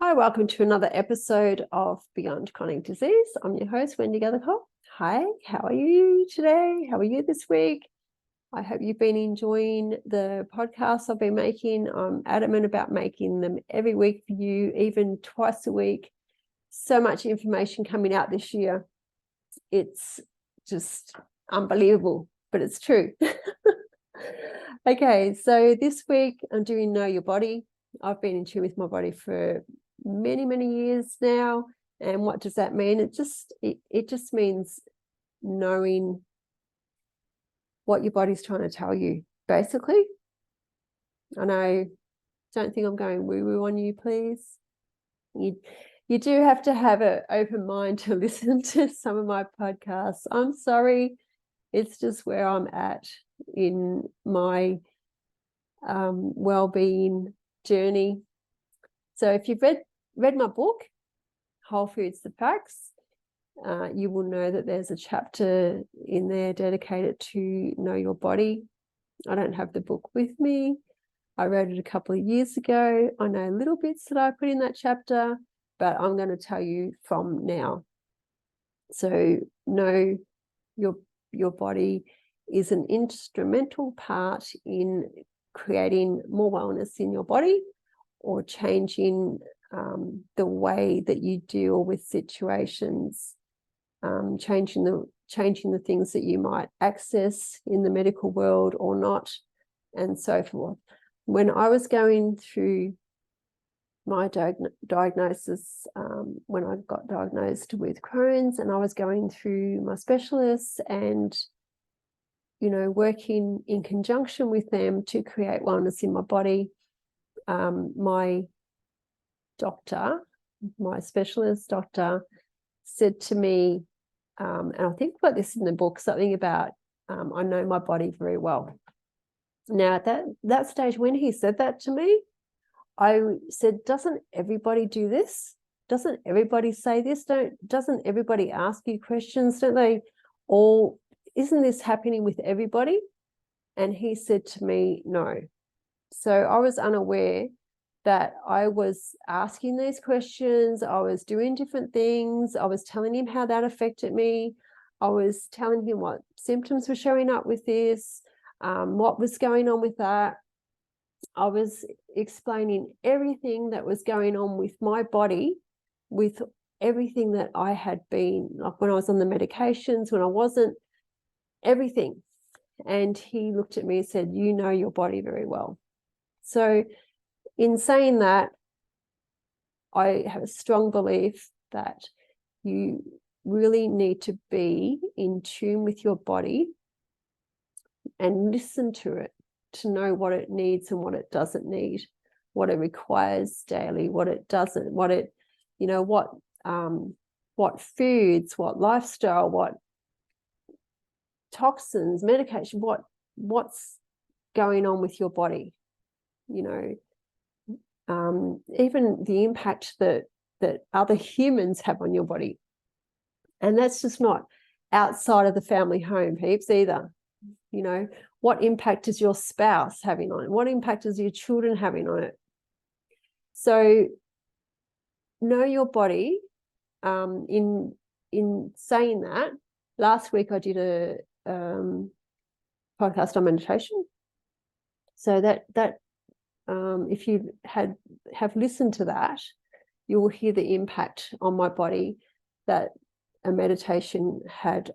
Hi, welcome to another episode of Beyond Chronic Disease. I'm your host, Wendy. Hi, how are you today? How are you this week? I hope you've been enjoying the podcasts I've been making. I'm adamant about making them every week for you, even twice a week. So much information coming out this year. It's just unbelievable, but it's true. Okay, so this week I'm doing Know Your Body. I've been in tune with my body for many years now. And what does that mean? It just means knowing what your body's trying to tell you, basically. And I don't think I'm going woo-woo on you, please. You do have to have an open mind to listen to some of my podcasts. I'm sorry. It's just where I'm at in my well-being journey. So if you've read my book, Whole Foods, the Facts, you will know that there's a chapter in there dedicated to know your body. I don't have the book with me. I wrote it a couple of years ago. I know little bits that I put in that chapter, but I'm going to tell you from now. So know your body is an instrumental part in creating more wellness in your body or changing the way that you deal with situations, changing the things that you might access in the medical world or not, and so forth. When I was going through my diagnosis, when I got diagnosed with Crohn's, and I was going through my specialists and working in conjunction with them to create wellness in my body, my doctor, my specialist doctor, said to me, and I think about this in the book, something about I know my body very well. Now at that stage, when he said that to me, I said, doesn't everybody do this? Doesn't everybody say this? Doesn't everybody ask you questions? Don't they all? Isn't this happening with everybody? And he said to me, no. So I was unaware that I was asking these questions. I was doing different things. I was telling him how that affected me. I was telling him what symptoms were showing up with this, what was going on with that. I was explaining everything that was going on with my body, with everything that I had been, like when I was on the medications, when I wasn't, everything. And he looked at me and said, you know your body very well. So in saying that, I have a strong belief that you really need to be in tune with your body and listen to it to know what it needs and what it doesn't need, what it requires daily, what it doesn't, what foods, what lifestyle, what toxins, medication, what's going on with your body, even the impact that other humans have on your body. And that's just not outside of the family home heaps either. What impact is your spouse having on it? What impact is your children having on it? So know your body. In saying that, last week I did a podcast on meditation. So that if you have listened to that, you will hear the impact on my body that a meditation had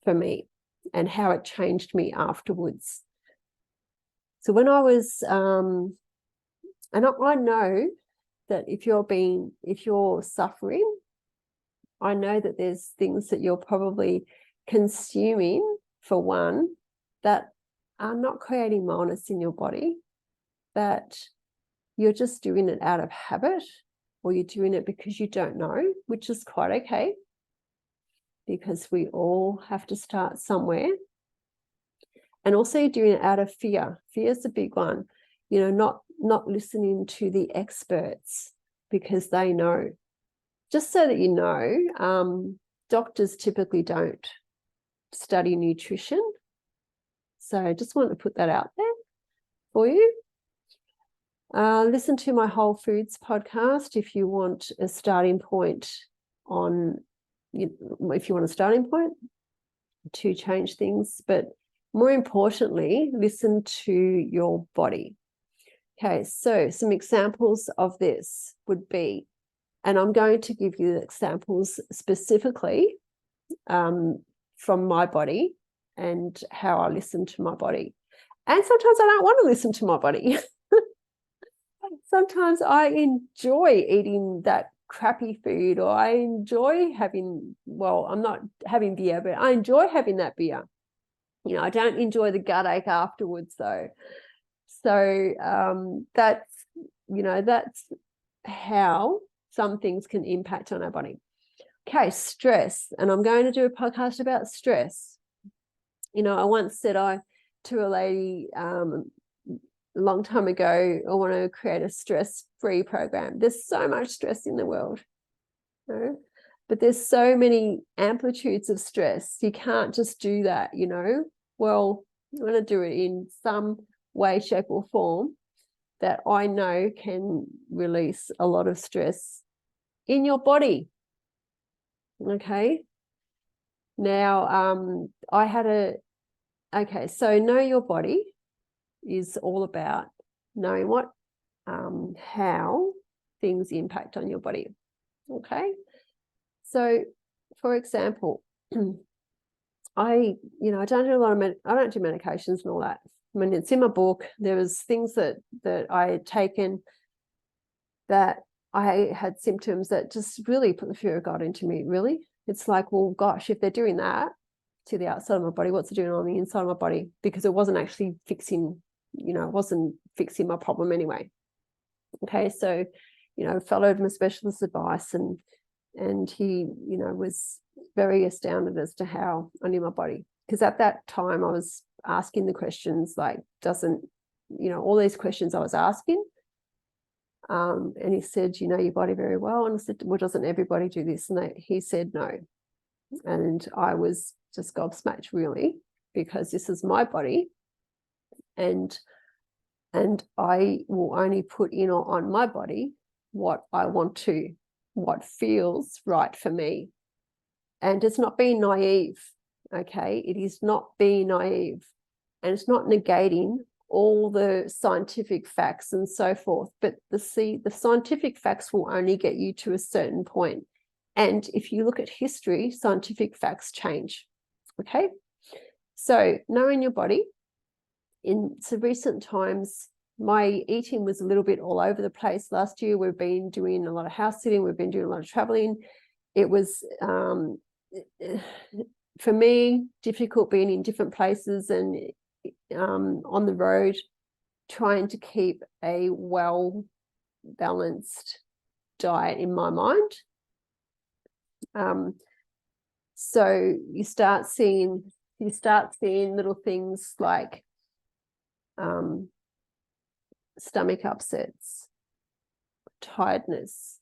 for me and how it changed me afterwards. So when I was, and I know that if you're suffering, I know that there's things that you're probably consuming, for one, that are not creating wellness in your body, that you're just doing it out of habit, or you're doing it because you don't know, which is quite okay, because we all have to start somewhere. And also you're doing it out of fear. Fear is a big one, not listening to the experts because they know. Just so that you know, doctors typically don't study nutrition. So I just want to put that out there for you. Listen to my Whole Foods podcast if you want a starting point if you want a starting point to change things. But more importantly, listen to your body. Okay, so some examples of this would be, and I'm going to give you examples specifically from my body and how I listen to my body. And sometimes I don't want to listen to my body. Sometimes I enjoy eating that crappy food, or I enjoy having, well, I'm not having beer, but I enjoy having that beer. I don't enjoy the gut ache afterwards though. So that's how some things can impact on our body. Okay, stress. And I'm going to do a podcast about stress. I once said to a lady a long time ago, I want to create a stress-free program. There's so much stress in the world, but there's so many amplitudes of stress. You can't just do that, Well, I'm going to do it in some way, shape, or form that I know can release a lot of stress in your body. Okay. Now, so know your body is all about knowing how things impact on your body. Okay. So, for example, I don't do a lot of I don't do medications and all that. I mean, it's in my book. There was things that I had taken that I had symptoms that just really put the fear of God into me. Really, it's like, well, gosh, if they're doing that to the outside of my body, what's it doing on the inside of my body? Because it wasn't actually fixing, it wasn't fixing my problem anyway. Okay, so followed my specialist's advice, and he was very astounded as to how I knew my body, because at that time I was asking the questions like, all these questions I was asking, and he said, you know your body very well. And I said, well, doesn't everybody do this? And he said no. And I was just gobsmacked, really, because this is my body, and I will only put in on my body what I want to, what feels right for me. And it's not being naive, okay? It is not being naive, and it's not negating all the scientific facts and so forth. But the scientific facts will only get you to a certain point. And if you look at history, scientific facts change, okay? So knowing your body, in some recent times, my eating was a little bit all over the place. Last year, we've been doing a lot of house sitting. We've been doing a lot of traveling. It was, for me, difficult being in different places and on the road, trying to keep a well-balanced diet in my mind. So you start seeing little things like stomach upsets, tiredness,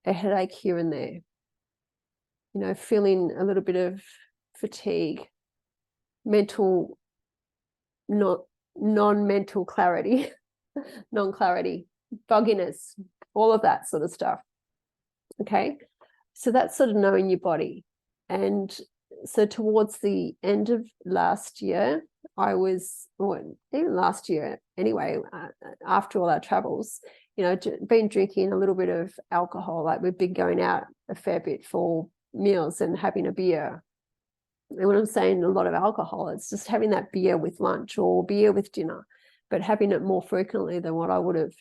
a headache here and there, feeling a little bit of fatigue, non-mental clarity, non-clarity, fogginess, all of that sort of stuff. Okay, so that's sort of knowing your body. And so towards the end of last year, even last year anyway, after all our travels, been drinking a little bit of alcohol. Like, we've been going out a fair bit for meals and having a beer. And when I'm saying a lot of alcohol, it's just having that beer with lunch or beer with dinner, but having it more frequently than what I would have.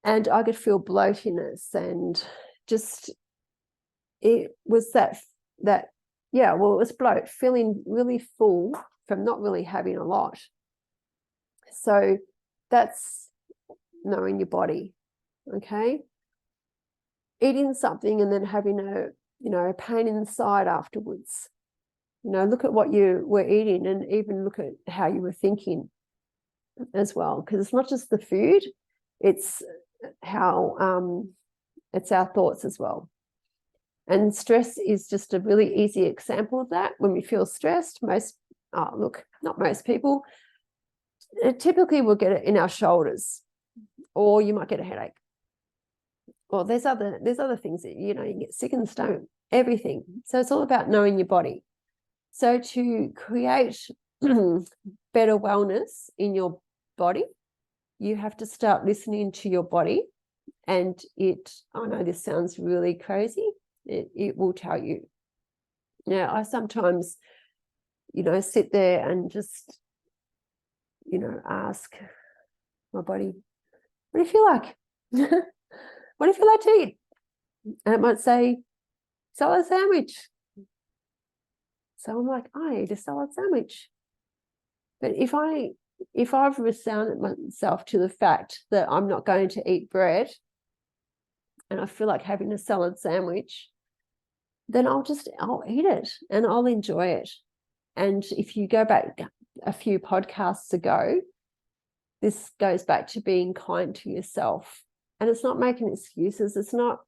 And I could feel bloatiness, and just, it was it was bloat, feeling really full from not really having a lot. So that's knowing your body, okay? Eating something and then having a pain in the side afterwards. Look at what you were eating, and even look at how you were thinking as well, because it's not just the food, it's how it's our thoughts as well. And stress is just a really easy example of that. When we feel stressed, not most people, typically we'll get it in our shoulders, or you might get a headache. Or there's other things that, you get sick in the stomach, everything. So it's all about knowing your body. So to create better wellness in your body, you have to start listening to your body. And I know this sounds really crazy, it will tell you. Now, I sometimes, sit there and just, ask my body, what do you feel like? What do you feel like to eat? And it might say, salad sandwich. So I'm like, I eat a salad sandwich. But if I've resounded myself to the fact that I'm not going to eat bread and I feel like having a salad sandwich, then I'll eat it and I'll enjoy it. And if you go back a few podcasts ago, this goes back to being kind to yourself. And it's not making excuses. It's not,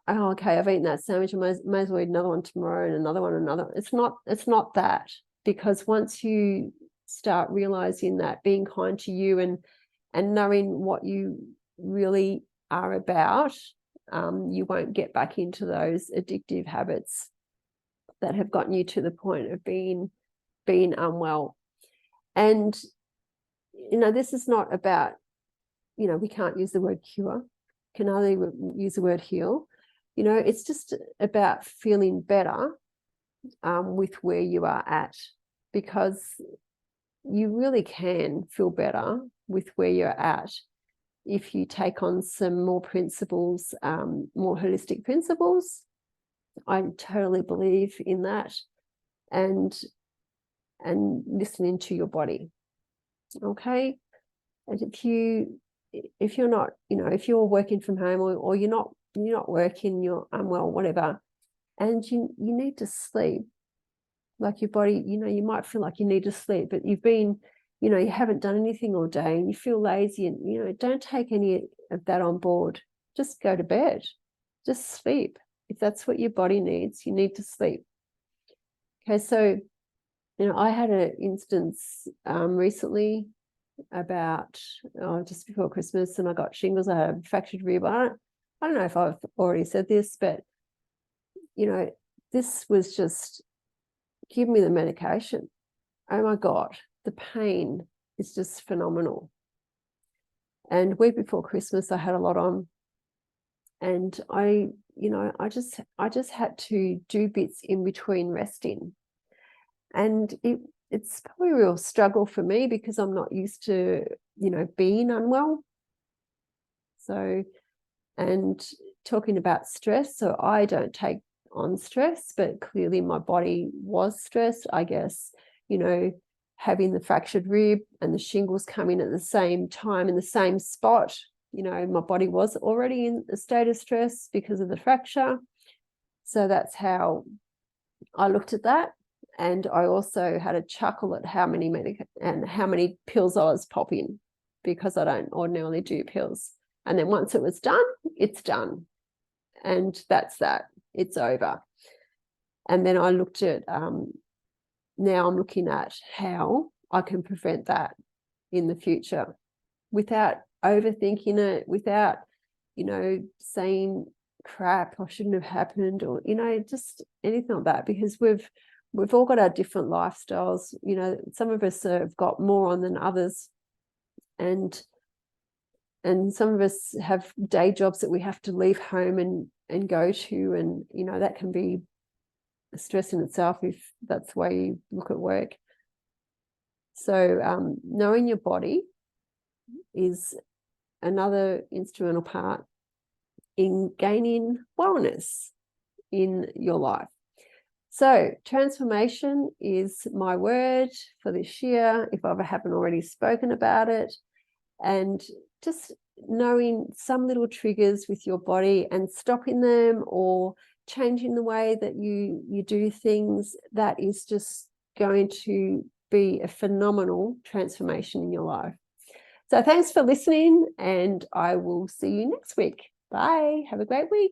oh, okay, I've eaten that sandwich, I may as well eat another one tomorrow and another one, another. It's not that. Because once you start realizing that, being kind to you and knowing what you really are about, you won't get back into those addictive habits that have gotten you to the point of being unwell. And, this is not about, we can't use the word cure, can only use the word heal. It's just about feeling better with where you are at, because you really can feel better with where you're at if you take on some more principles, more holistic principles. I totally believe in that, and listening to your body. Okay. And if you're not, if you're working from home or you're not working, you're unwell, whatever, and you need to sleep, like your body, you might feel like you need to sleep, but you've been, you haven't done anything all day and you feel lazy, and, don't take any of that on board. Just go to bed, just sleep. If that's what your body needs, you need to sleep. Okay. So, I had an instance recently about just before Christmas, and I got shingles. I had a fractured rib. I don't know if I've already said this, but this was just, give me the medication. Oh my God, the pain is just phenomenal. And week before Christmas, I had a lot on, and I just had to do bits in between resting, and it's probably a real struggle for me because I'm not used to, being unwell. So, and talking about stress, so I don't take on stress, but clearly my body was stressed, I guess, having the fractured rib and the shingles coming at the same time in the same spot. My body was already in a state of stress because of the fracture. So that's how I looked at that. And I also had a chuckle at how many pills I was popping, because I don't ordinarily do pills. And then once it was done, it's done. And that's that. It's over. And then I looked at, now I'm looking at how I can prevent that in the future without overthinking it, without, saying crap, I shouldn't have happened, or, just anything like that, because we've all got our different lifestyles. Some of us have got more on than others, and some of us have day jobs that we have to leave home and go to, and that can be a stress in itself if that's the way you look at work. So knowing your body is another instrumental part in gaining wellness in your life. So transformation is my word for this year, if I haven't already spoken about it. And just knowing some little triggers with your body and stopping them or changing the way that you do things, that is just going to be a phenomenal transformation in your life. So thanks for listening, and I will see you next week. Bye. Have a great week.